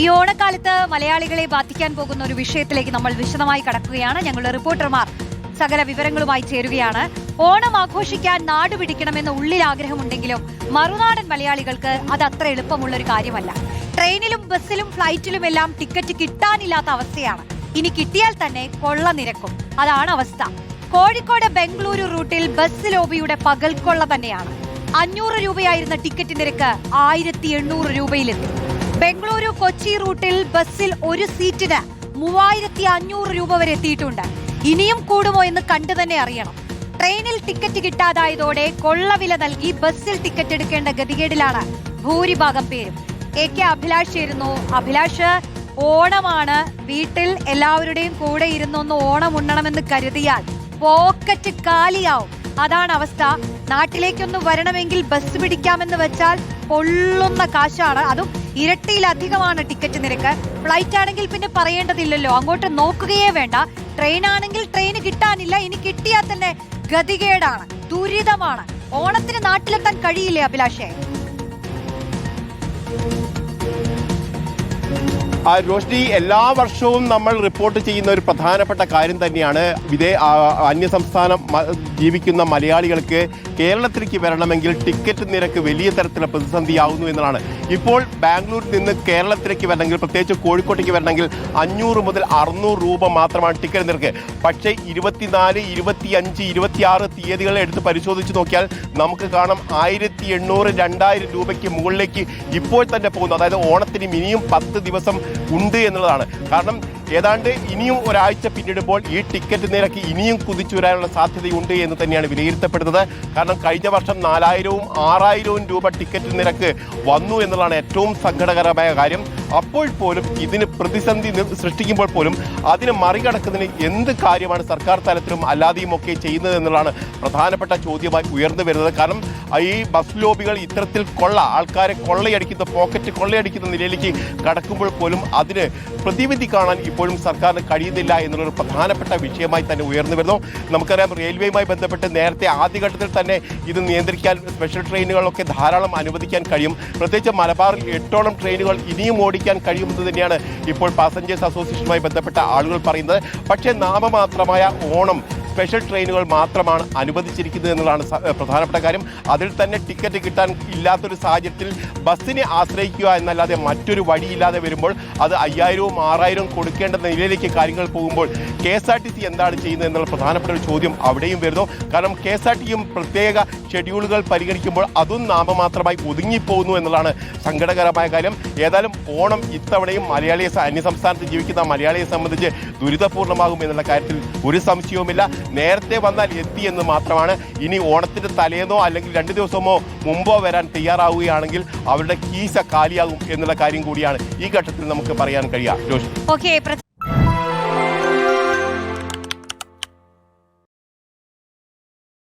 ഈ ഓണക്കാലത്ത് മലയാളികളെ ബാധിക്കാൻ പോകുന്ന ഒരു വിഷയത്തിലേക്ക് നമ്മൾ വിശദമായി കടക്കുകയാണ്. ഞങ്ങളുടെ റിപ്പോർട്ടർമാർ സകല വിവരങ്ങളുമായി ചേരുകയാണ്. ഓണം ആഘോഷിക്കാൻ നാട് പിടിക്കണമെന്ന ഉള്ളിൽ ആഗ്രഹമുണ്ടെങ്കിലും മറുനാടൻ മലയാളികൾക്ക് അത് അത്ര എളുപ്പമുള്ള ഒരു കാര്യമല്ല. ട്രെയിനിലും ബസ്സിലും ഫ്ലൈറ്റിലും എല്ലാം ടിക്കറ്റ് കിട്ടാനില്ലാത്ത അവസ്ഥയാണ്. ഇനി കിട്ടിയാൽ തന്നെ കൊള്ള നിരക്കും. അതാണ് അവസ്ഥ. കോഴിക്കോട് ബംഗളൂരു റൂട്ടിൽ ബസ് ലോബിയുടെ പകൽക്കൊള്ള തന്നെയാണ്. 500 രൂപയായിരുന്ന ടിക്കറ്റ് നിരക്ക് 1800 രൂപയിലെത്തി. ബംഗളൂരു കൊച്ചി റൂട്ടിൽ ബസ്സിൽ ഒരു സീറ്റിന് 3500 രൂപ വരെ എത്തിയിട്ടുണ്ട്. ഇനിയും കൂടുമോ എന്ന് കണ്ടു തന്നെ അറിയണം. ട്രെയിനിൽ ടിക്കറ്റ് കിട്ടാതായതോടെ കൊള്ളവില നൽകി ബസ്സിൽ ടിക്കറ്റ് എടുക്കേണ്ട ഗതികേടിലാണ് ഭൂരിഭാഗം പേരും. കെ അഭിലാഷ് ആയിരുന്നു. അഭിലാഷ്, ഓണമാണ്, വീട്ടിൽ എല്ലാവരുടെയും കൂടെ ഇരുന്നൊന്ന് ഓണം ഉണ്ണണമെന്ന് കരുതിയാൽ പോക്കറ്റ് കാലിയാവും. അതാണ് അവസ്ഥ. നാട്ടിലേക്കൊന്ന് വരണമെങ്കിൽ ബസ് പിടിക്കാമെന്ന് വെച്ചാൽ പൊള്ളുന്ന കാശാണ്. അതും ഇരട്ടിയിലധികമാണ് ടിക്കറ്റ് നിരക്ക്. ഫ്ലൈറ്റ് ആണെങ്കിൽ പിന്നെ പറയേണ്ടതില്ലല്ലോ, അങ്ങോട്ട് നോക്കുകയേ വേണ്ട. ട്രെയിൻ ആണെങ്കിൽ ട്രെയിന് കിട്ടാനില്ല. ഇനി കിട്ടിയാൽ തന്നെ ഗതികേടാണ്, ദുരിതമാണ്. ഓണത്തിന് നാട്ടിലെത്താൻ കഴിയില്ലേ അഭിലാഷേ? റോഷ്നി, എല്ലാ വർഷവും നമ്മൾ റിപ്പോർട്ട് ചെയ്യുന്ന ഒരു പ്രധാനപ്പെട്ട കാര്യം തന്നെയാണ് അന്യസംസ്ഥാനം ജീവിക്കുന്ന മലയാളികൾക്ക് കേരളത്തിലേക്ക് വരണമെങ്കിൽ ടിക്കറ്റ് നിരക്ക് വലിയ തരത്തിലുള്ള പ്രതിസന്ധിയാവുന്നു എന്നതാണ്. ഇപ്പോൾ ബാംഗ്ലൂരിൽ നിന്ന് കേരളത്തിലേക്ക് വരണമെങ്കിൽ, പ്രത്യേകിച്ച് കോഴിക്കോട്ടേക്ക് വരണമെങ്കിൽ 500 മുതൽ 600 രൂപ മാത്രമാണ് ടിക്കറ്റ് നിരക്ക്. പക്ഷേ 24, 25, 26 തീയതികൾ എടുത്ത് പരിശോധിച്ച് നോക്കിയാൽ നമുക്ക് കാണാം 1800, 2000 രൂപയ്ക്ക് മുകളിലേക്ക് ഇപ്പോൾ തന്നെ പോകുന്നു. അതായത് ഓണത്തിന് ഇനിയും 10 ദിവസം ഉണ്ട് എന്നുള്ളതാണ്. കാരണം ഏതാണ്ട് ഇനിയും ഒരാഴ്ച പിന്നിടുമ്പോൾ ഈ ടിക്കറ്റ് നിരക്ക് ഇനിയും കുതിച്ചു വരാനുള്ള സാധ്യതയുണ്ട് എന്ന് തന്നെയാണ് വിലയിരുത്തപ്പെടുന്നത്. കാരണം കഴിഞ്ഞ വർഷം 4000-ഉം 6000-ഉം രൂപ ടിക്കറ്റ് നിരക്ക് വന്നു എന്നുള്ളതാണ് ഏറ്റവും സങ്കടകരമായ കാര്യം. അപ്പോൾ പോലും ഇതിന് പ്രതിസന്ധി സൃഷ്ടിക്കുമ്പോൾ പോലും അതിന് മറികടക്കുന്നതിന് എന്ത് കാര്യമാണ് സർക്കാർ തലത്തിലും അല്ലാതെയും ഒക്കെ ചെയ്യുന്നത് എന്നുള്ളതാണ് പ്രധാനപ്പെട്ട ചോദ്യമായി ഉയർന്നു വരുന്നത്. കാരണം ഈ ബസ് ലോബികൾ ഇത്തരത്തിൽ ആൾക്കാരെ കൊള്ളയടിക്കുന്ന, പോക്കറ്റ് കൊള്ളയടിക്കുന്ന നിലയിലേക്ക് കടക്കുമ്പോൾ പോലും അതിന് പ്രതിവിധി കാണാൻ ഇപ്പോഴും സർക്കാരിന് കഴിയുന്നില്ല എന്നുള്ളൊരു പ്രധാനപ്പെട്ട വിഷയമായി തന്നെ ഉയർന്നു വരുന്നു. നമുക്കറിയാം, റെയിൽവേയുമായി ബന്ധപ്പെട്ട് നേരത്തെ ആദ്യഘട്ടത്തിൽ തന്നെ ഇത് നിയന്ത്രിക്കാൻ സ്പെഷ്യൽ ട്രെയിനുകളൊക്കെ ധാരാളം അനുവദിക്കാൻ കഴിയും. പ്രത്യേകിച്ച് മലബാറിൽ 8ഓളം ട്രെയിനുകൾ ഇനിയും ഓടിക്കാൻ കഴിയുമെന്ന് തന്നെയാണ് ഇപ്പോൾ പാസഞ്ചേഴ്സ് അസോസിയേഷനുമായി ബന്ധപ്പെട്ട ആളുകൾ പറയുന്നത്. പക്ഷേ നാമമാത്രമായ ഓണം സ്പെഷ്യൽ ട്രെയിനുകൾ മാത്രമാണ് അനുവദിച്ചിരിക്കുന്നത് എന്നുള്ളതാണ് പ്രധാനപ്പെട്ട കാര്യം. അതിൽ തന്നെ ടിക്കറ്റ് കിട്ടാൻ ഇല്ലാത്തൊരു സാഹചര്യത്തിൽ ബസ്സിനെ ആശ്രയിക്കുക എന്നല്ലാതെ മറ്റൊരു വഴിയില്ലാതെ വരുമ്പോൾ അത് 5000-ഉം 6000-ഉം കൊടുക്കേണ്ട നിലയിലേക്ക് കാര്യങ്ങൾ പോകുമ്പോൾ KSRTC എന്താണ് ചെയ്യുന്നത് എന്നുള്ള പ്രധാനപ്പെട്ട ഒരു ചോദ്യം അവിടെയും വരുന്നു. കാരണം KSRTCയും പ്രത്യേക ഷെഡ്യൂളുകൾ പരിഗണിക്കുമ്പോൾ അതും നാമമാത്രമായി ഒതുങ്ങിപ്പോകുന്നു എന്നുള്ളതാണ് സങ്കടകരമായ കാര്യം. ഏതായാലും ഓണം ഇത്തവണയും അന്യസംസ്ഥാനത്ത് ജീവിക്കുന്ന മലയാളിയെ സംബന്ധിച്ച് ദുരിതപൂർണ്ണമാകും എന്നുള്ള കാര്യത്തിൽ ഒരു സംശയവുമില്ല. നേരത്തെ വന്നാൽ എത്തി എന്ന് മാത്രമാണ്. ഇനി ഓണത്തിന്റെ തലേന്നോ അല്ലെങ്കിൽ 2 ദിവസമോ മുമ്പോ വരാൻ തയ്യാറാവുകയാണെങ്കിൽ അവരുടെ കീശ കാലിയാകും എന്നുള്ള കാര്യം കൂടിയാണ് ഈ ഘട്ടത്തിൽ നമുക്ക് പറയാൻ കഴിയുക.